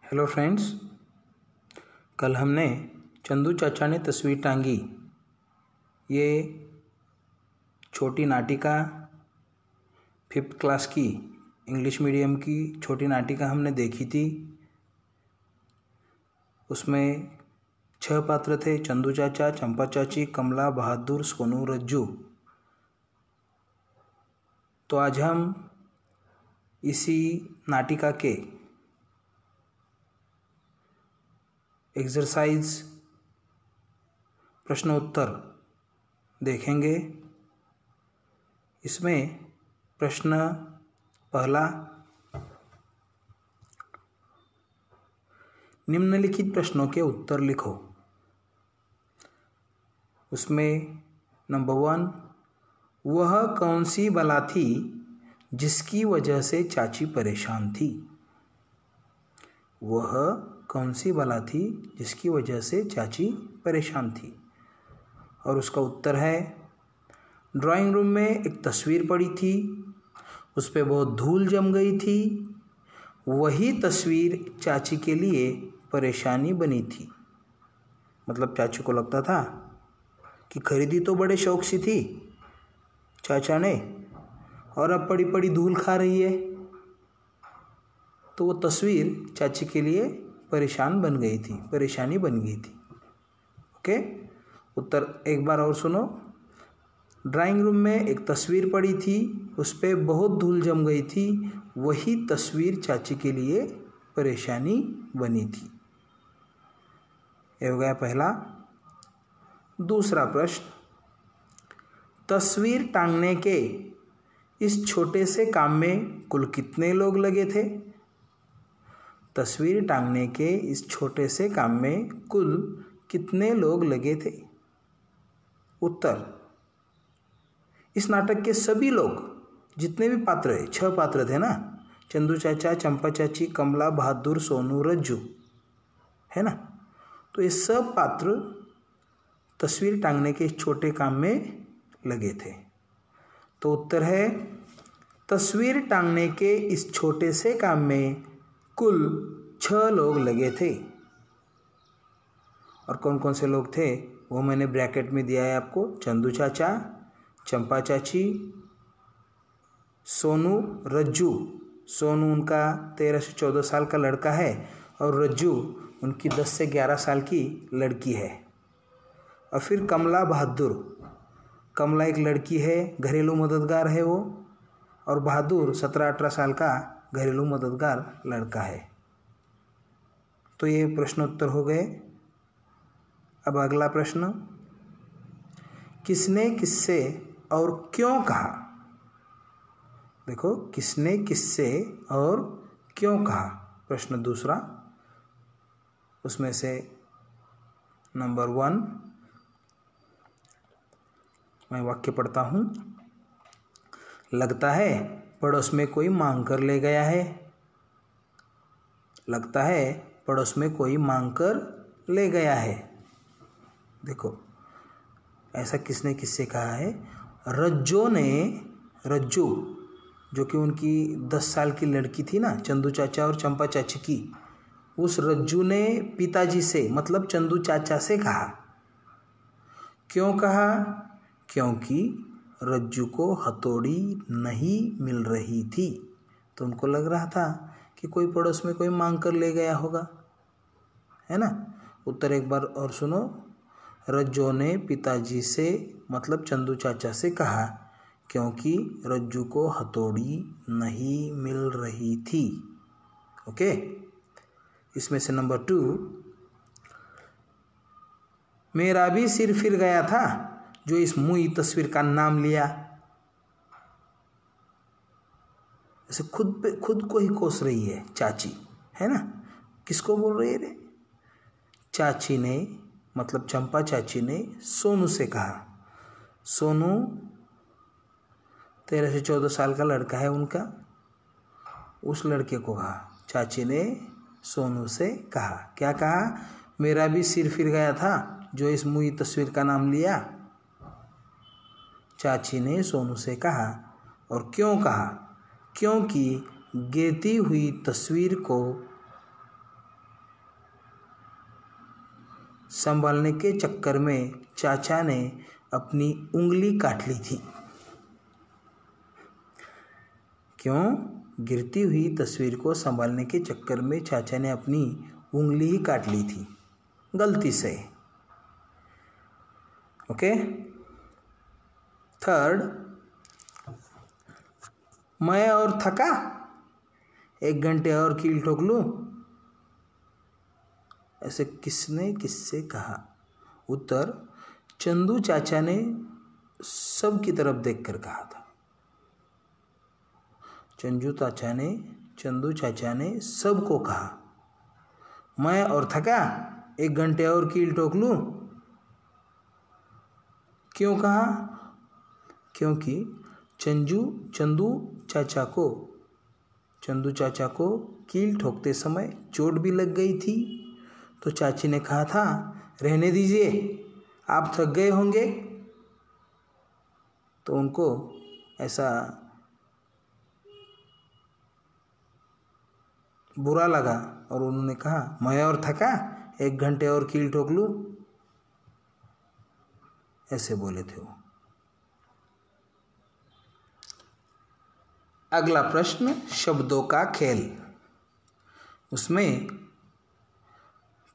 Hello friends, कल हमने चंदू चाचा ने तस्वीर टांगी ये छोटी नाटिका 5th क्लास की इंग्लिश मीडियम की छोटी नाटिका हमने देखी थी। उसमें 6 पात्र थे: चंदू चाचा, चंपा चाची, कमला, बहादुर, सोनू, रज्जू। तो आज हम इसी नाटिका के एक्सरसाइज प्रश्न उत्तर देखेंगे। इसमें प्रश्न पहला, निम्नलिखित प्रश्नों के उत्तर लिखो। उसमें नंबर 1, वह कौन सी बला थी जिसकी वजह से चाची परेशान थी? वह कौन सी बला थी जिसकी वजह से चाची परेशान थी? और उसका उत्तर है, ड्राइंग रूम में एक तस्वीर पड़ी थी, उस पर बहुत धूल जम गई थी, वही तस्वीर चाची के लिए परेशानी बनी थी। मतलब चाची को लगता था कि खरीदी तो बड़े शौक से थी चाचा ने, और अब पड़ी पड़ी धूल खा रही है, तो वो तस्वीर चाची के लिए परेशानी बन गई थी। ओके, उत्तर एक बार और सुनो। ड्राइंग रूम में एक तस्वीर पड़ी थी, उस पर बहुत धूल जम गई थी, वही तस्वीर चाची के लिए परेशानी बनी थी। ये हो गया पहला। दूसरा प्रश्न, तस्वीर टांगने के इस छोटे से काम में कुल कितने लोग लगे थे? तस्वीर टांगने के इस छोटे से काम में कुल कितने लोग लगे थे? उत्तर, इस नाटक के सभी लोग, जितने भी पात्र है, 6 पात्र थे ना, चंदू चाचा, चंपा चाची, कमला, बहादुर, सोनू, रज्जू, है ना, तो ये सब पात्र तस्वीर टांगने के इस छोटे काम में लगे थे। तो उत्तर है, तस्वीर टांगने के इस छोटे से काम में कुल 6 लोग लगे थे। और कौन कौन से लोग थे वो मैंने ब्रैकेट में दिया है आपको। चंदू चाचा, चंपा चाची, सोनू, रज्जू। सोनू उनका 13 से 14 साल का लड़का है और रज्जू उनकी 10 से 11 साल की लड़की है। और फिर कमला, बहादुर। कमला एक लड़की है, घरेलू मददगार है वो, और बहादुर 17-18 साल का घरेलू मददगार लड़का है। तो ये प्रश्नोत्तर हो गए। अब अगला प्रश्न, किसने किससे और क्यों कहा? देखो, किसने किससे और क्यों कहा, प्रश्न दूसरा। उसमें से नंबर 1 मैं वाक्य पढ़ता हूँ। लगता है पड़ोस में कोई मांग कर ले गया है। लगता है पड़ोस में कोई मांग कर ले गया है। देखो, ऐसा किसने किससे कहा है? रज्जू जो कि उनकी 10 साल की लड़की थी ना, चंदू चाचा और चंपा चाची की, उस रज्जू ने पिताजी से, मतलब चंदू चाचा से कहा। क्यों कहा? क्योंकि रज्जू को हथौड़ी नहीं मिल रही थी, तो उनको लग रहा था कि कोई पड़ोस में कोई मांग कर ले गया होगा, है ना। उत्तर एक बार और सुनो। रज्जू ने पिताजी से, मतलब चंदू चाचा से कहा क्योंकि रज्जू को हथौड़ी नहीं मिल रही थी। ओके, इसमें से नंबर 2, मेरा भी सिर फिर गया था जो इस मुई तस्वीर का नाम लिया। ऐसे खुद को ही कोस रही है चाची, है ना। किसको बोल रही है रे? चाची ने, मतलब चंपा चाची ने सोनू से कहा। सोनू 13 से 14 साल का लड़का है उनका, उस लड़के को कहा। चाची ने सोनू से कहा, क्या कहा? मेरा भी सिर फिर गया था जो इस मुई तस्वीर का नाम लिया। चाची ने सोनू से कहा। और क्यों कहा? क्योंकि गिरती हुई तस्वीर को संभालने के चक्कर में चाचा ने अपनी उंगली काट ली थी। क्यों? गिरती हुई तस्वीर को संभालने के चक्कर में चाचा ने अपनी उंगली ही काट ली थी, गलती से। ओके। थर्ड, मैं और थका, 1 घंटे और कील ठोक लूं, ऐसे किसने किससे कहा? उत्तर, चंदू चाचा ने सब की तरफ देखकर कहा था। चंदू चाचा ने सबको कहा, मैं और थका, 1 घंटे और कील ठोक लूं। क्यों कहा? क्योंकि चंदू चाचा को कील ठोकते समय चोट भी लग गई थी, तो चाची ने कहा था, रहने दीजिए, आप थक गए होंगे। तो उनको ऐसा बुरा लगा और उन्होंने कहा, मैं और थका, 1 घंटे और कील ठोक लूं, ऐसे बोले थे वो। अगला प्रश्न, शब्दों का खेल। उसमें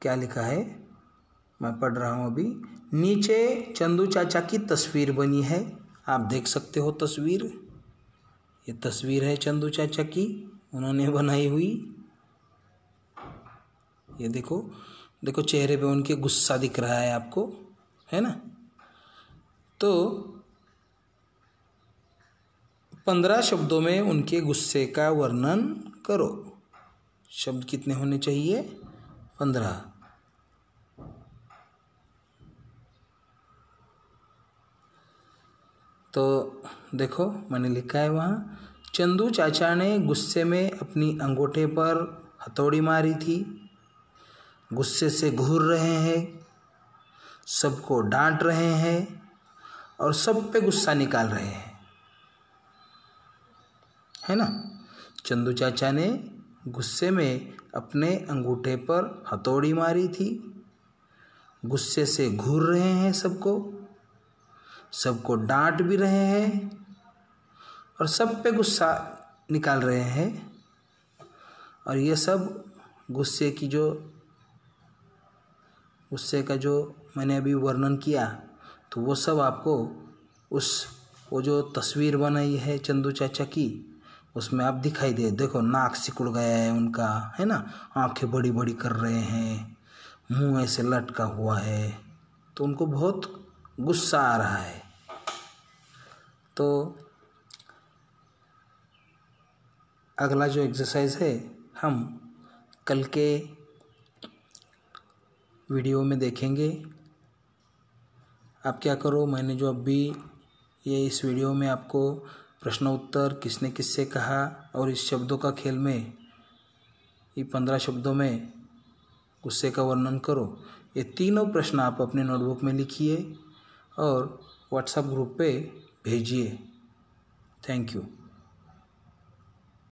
क्या लिखा है, मैं पढ़ रहा हूँ अभी। नीचे चंदू चाचा की तस्वीर बनी है, आप देख सकते हो तस्वीर। ये तस्वीर है चंदू चाचा की, उन्होंने बनाई हुई। ये देखो चेहरे पे उनके गुस्सा दिख रहा है आपको, है ना। तो 15 शब्दों में उनके गुस्से का वर्णन करो। शब्द कितने होने चाहिए? 15। तो देखो मैंने लिखा है वहाँ, चंदू चाचा ने गुस्से में अपनी अंगूठे पर हथौड़ी मारी थी, गुस्से से घूर रहे हैं, सबको डांट रहे हैं और सब पे गुस्सा निकाल रहे हैं, है ना। चंदू चाचा ने गुस्से में अपने अंगूठे पर हथौड़ी मारी थी, गुस्से से घूर रहे हैं सबको डांट भी रहे हैं और सब पे गुस्सा निकाल रहे हैं। और ये सब गुस्से का जो मैंने अभी वर्णन किया, तो वो सब आपको वो जो तस्वीर बनाई है चंदू चाचा की, उसमें आप दिखाई दे। देखो नाक सिकुड़ गया है उनका, है ना, आंखें बड़ी बड़ी कर रहे हैं, मुंह ऐसे लटका हुआ है, तो उनको बहुत गुस्सा आ रहा है। तो अगला जो एक्सरसाइज है हम कल के वीडियो में देखेंगे। आप क्या करो, मैंने जो अभी इस वीडियो में आपको प्रश्न उत्तर किसने किससे कहा और इस शब्दों का खेल में ये 15 शब्दों में गुस्से का वर्णन करो, ये तीनों प्रश्न आप अपने नोटबुक में लिखिए और व्हाट्सएप ग्रुप पे भेजिए। Thank you.